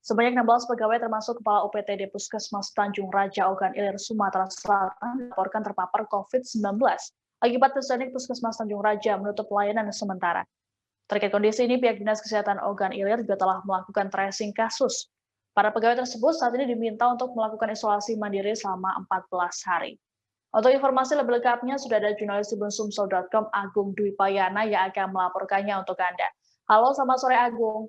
Sebanyak 16 pegawai termasuk Kepala UPTD Puskesmas Tanjung Raja Ogan Ilir, Sumatera Selatan dilaporkan terpapar COVID-19. Akibat Puskesmas Puskesmas Tanjung Raja menutup pelayanan sementara. Terkait kondisi ini, pihak Dinas Kesehatan Ogan Ilir juga telah melakukan tracing kasus. Para pegawai tersebut saat ini diminta untuk melakukan isolasi mandiri selama 14 hari. Untuk informasi lebih lengkapnya, sudah ada jurnalis tribunsumsel.com Agung Dwi Payana yang akan melaporkannya untuk Anda. Halo, selamat sore Agung.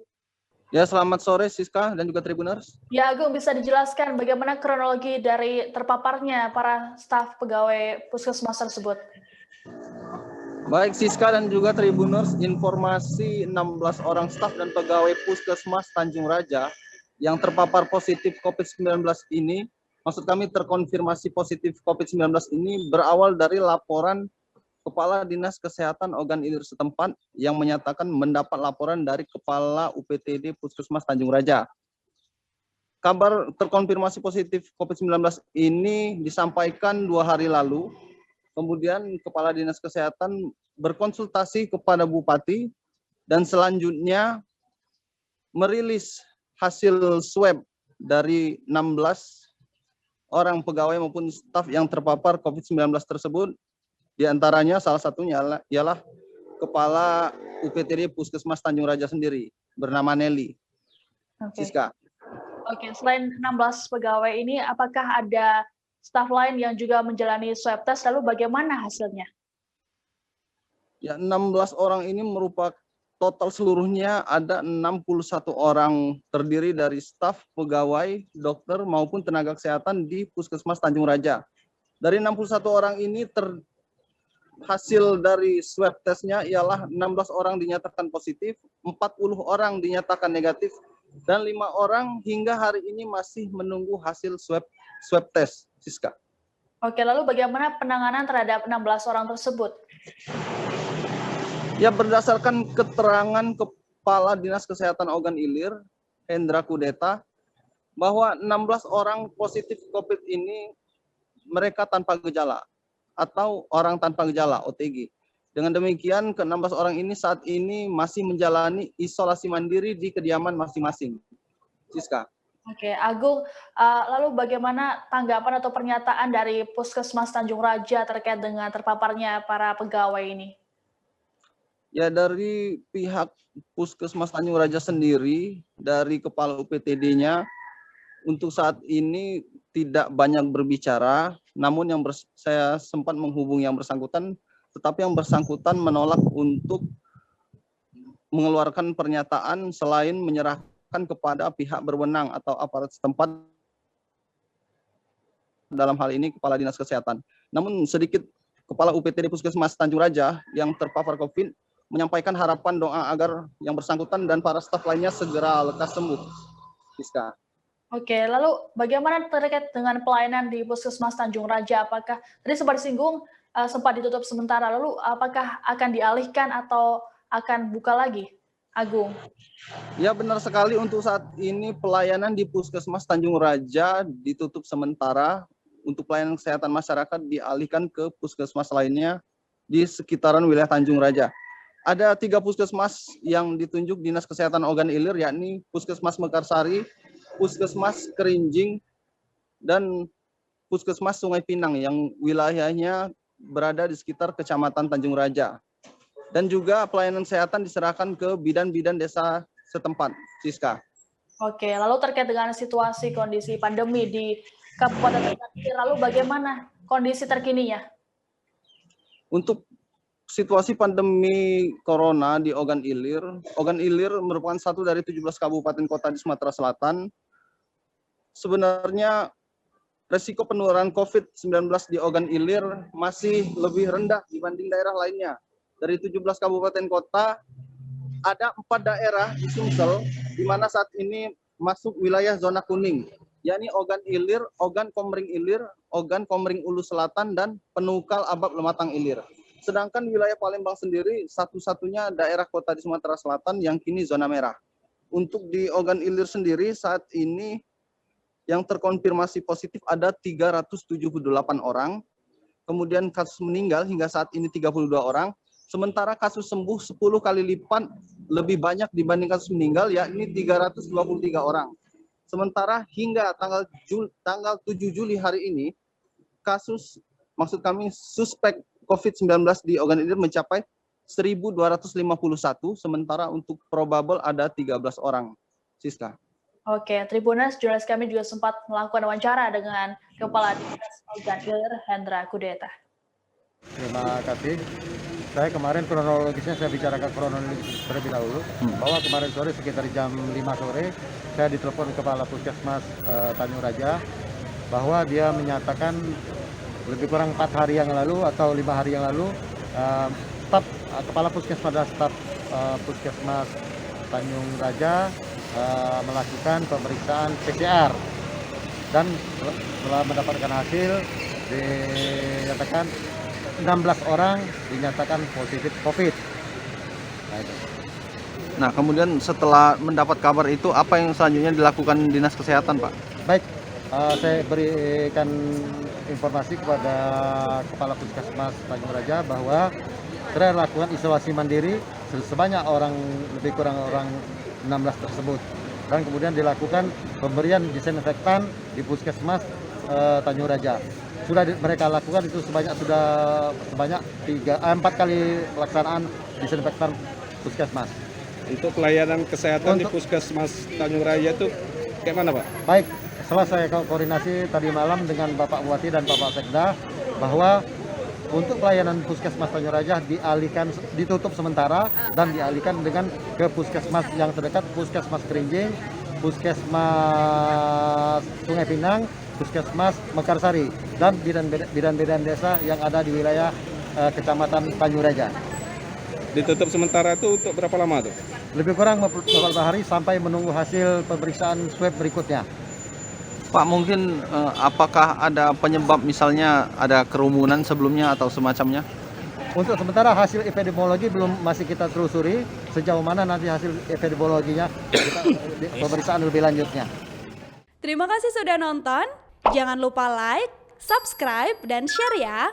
Ya, selamat sore Siska dan juga Tribuners. Ya Agung, bisa dijelaskan bagaimana kronologi dari terpaparnya para staf pegawai puskesmas tersebut? Baik Siska dan juga Tribuners, informasi 16 orang staf dan pegawai Puskesmas Tanjung Raja yang terpapar positif COVID-19 ini, maksud kami terkonfirmasi positif COVID-19 ini berawal dari laporan Kepala Dinas Kesehatan Ogan Ilir setempat yang menyatakan mendapat laporan dari Kepala UPTD Puskesmas Tanjung Raja. Kabar terkonfirmasi positif COVID-19 ini disampaikan 2 hari lalu. Kemudian Kepala Dinas Kesehatan berkonsultasi kepada Bupati dan selanjutnya merilis hasil swab dari 16 orang pegawai maupun staf yang terpapar COVID-19 tersebut. Di antaranya salah satunya ialah Kepala UPTD Puskesmas Tanjung Raja sendiri, bernama Nelly. Siska. Oke, selain 16 pegawai ini, apakah ada staf lain yang juga menjalani swab test, lalu bagaimana hasilnya? Ya, 16 orang ini merupakan total seluruhnya ada 61 orang terdiri dari staf, pegawai, dokter maupun tenaga kesehatan di Puskesmas Tanjung Raja. Dari 61 orang ini hasil dari swab testnya ialah 16 orang dinyatakan positif, 40 orang dinyatakan negatif, dan 5 orang hingga hari ini masih menunggu hasil swab test. Siska. Oke, lalu bagaimana penanganan terhadap 16 orang tersebut? Ya, berdasarkan keterangan Kepala Dinas Kesehatan Ogan Ilir, Hendra Kudeta, bahwa 16 orang positif COVID ini mereka tanpa gejala atau orang tanpa gejala OTG. Dengan demikian, ke-16 orang ini saat ini masih menjalani isolasi mandiri di kediaman masing-masing. Siska. Oke, Agung, lalu bagaimana tanggapan atau pernyataan dari Puskesmas Tanjung Raja terkait dengan terpaparnya para pegawai ini? Ya, dari pihak Puskesmas Tanjung Raja sendiri, dari Kepala UPTD-nya, untuk saat ini tidak banyak berbicara, namun saya sempat menghubungi yang bersangkutan, tetapi yang bersangkutan menolak untuk mengeluarkan pernyataan selain menyerahkan kepada pihak berwenang atau aparat setempat, dalam hal ini Kepala Dinas Kesehatan. Namun sedikit Kepala UPTD Puskesmas Tanjung Raja yang terpapar COVID menyampaikan harapan doa agar yang bersangkutan dan para staf lainnya segera lekas sembuh. Siska. Oke, lalu bagaimana terkait dengan pelayanan di Puskesmas Tanjung Raja? Apakah tadi sempat disinggung sempat ditutup sementara, lalu apakah akan dialihkan atau akan buka lagi, Agung? Ya, benar sekali, untuk saat ini pelayanan di Puskesmas Tanjung Raja ditutup sementara. Untuk pelayanan kesehatan masyarakat dialihkan ke puskesmas lainnya di sekitaran wilayah Tanjung Raja. Ada 3 puskesmas yang ditunjuk Dinas Kesehatan Ogan Ilir, yakni Puskesmas Mekarsari, Puskesmas Kerinjing, dan Puskesmas Sungai Pinang yang wilayahnya berada di sekitar Kecamatan Tanjung Raja. Dan juga pelayanan kesehatan diserahkan ke bidan-bidan desa setempat. Siska. Oke, lalu terkait dengan situasi kondisi pandemi di Kabupaten Ogan Ilir, lalu bagaimana kondisi terkininya? Untuk situasi pandemi corona di Ogan Ilir merupakan satu dari 17 kabupaten kota di Sumatera Selatan. Sebenarnya resiko penularan COVID-19 di Ogan Ilir masih lebih rendah dibanding daerah lainnya. Dari 17 kabupaten kota, ada 4 daerah di Sumsel, di mana saat ini masuk wilayah zona kuning, yakni Ogan Ilir, Ogan Komering Ilir, Ogan Komering Ulu Selatan, dan Penukal Abab Lematang Ilir. Sedangkan wilayah Palembang sendiri satu-satunya daerah kota di Sumatera Selatan yang kini zona merah. Untuk di Ogan Ilir sendiri saat ini yang terkonfirmasi positif ada 378 orang, kemudian kasus meninggal hingga saat ini 32 orang, sementara kasus sembuh 10 kali lipat lebih banyak dibanding kasus meninggal, yakni 323 orang. Sementara hingga tanggal 7 Juli hari ini, suspek COVID-19 di Ogan Ilir mencapai 1.251, sementara untuk probable ada 13 orang. Siska. Oke, Tribuners, jurnalis kami juga sempat melakukan wawancara dengan Kepala Dinas Ogan Ilir, Hendra Kudeta. Terima kasih. Saya kemarin kronologisnya saya bicarakan kronologis terlebih dahulu, bahwa kemarin sore sekitar jam 5 sore saya ditelepon Kepala Puskesmas Tanjung Raja bahwa dia menyatakan lebih kurang 4 hari yang lalu atau 5 hari yang lalu Kepala Puskesmas dan staf Puskesmas Tanjung Raja melakukan pemeriksaan PCR dan setelah mendapatkan hasil dinyatakan 16 orang dinyatakan positif COVID. Nah, kemudian setelah mendapat kabar itu, apa yang selanjutnya dilakukan Dinas Kesehatan, Pak? Baik, saya berikan informasi kepada Kepala Puskesmas Tanjung Raja bahwa saya lakukan isolasi mandiri sebanyak lebih kurang orang 16 tersebut. Dan kemudian dilakukan pemberian disinfektan di Puskesmas Tanjung Raja. Sudah mereka lakukan itu sebanyak 4 kali pelaksanaan disinfektan Puskesmas. Untuk pelayanan kesehatan di Puskesmas Tanjung Raja itu kayak mana, Pak? Baik, setelah saya koordinasi tadi malam dengan Bapak Bupati dan Bapak Sekda bahwa untuk pelayanan Puskesmas Tanjung Raja ditutup sementara dan dialihkan ke Puskesmas yang terdekat, Puskesmas Kerinjing, Puskesmas Sungai Pinang, Puskesmas Mekarsari, dan bidan-bidan desa yang ada di wilayah Kecamatan Tanjung Raja. Ditutup sementara itu untuk berapa lama tuh? Lebih kurang beberapa hari sampai menunggu hasil pemeriksaan swab berikutnya. Pak, mungkin apakah ada penyebab, misalnya ada kerumunan sebelumnya atau semacamnya? Untuk sementara hasil epidemiologi masih kita telusuri sejauh mana nanti hasil epidemiologinya, kita pemeriksaan lebih lanjutnya. Terima kasih sudah nonton. Jangan lupa like, subscribe, dan share ya.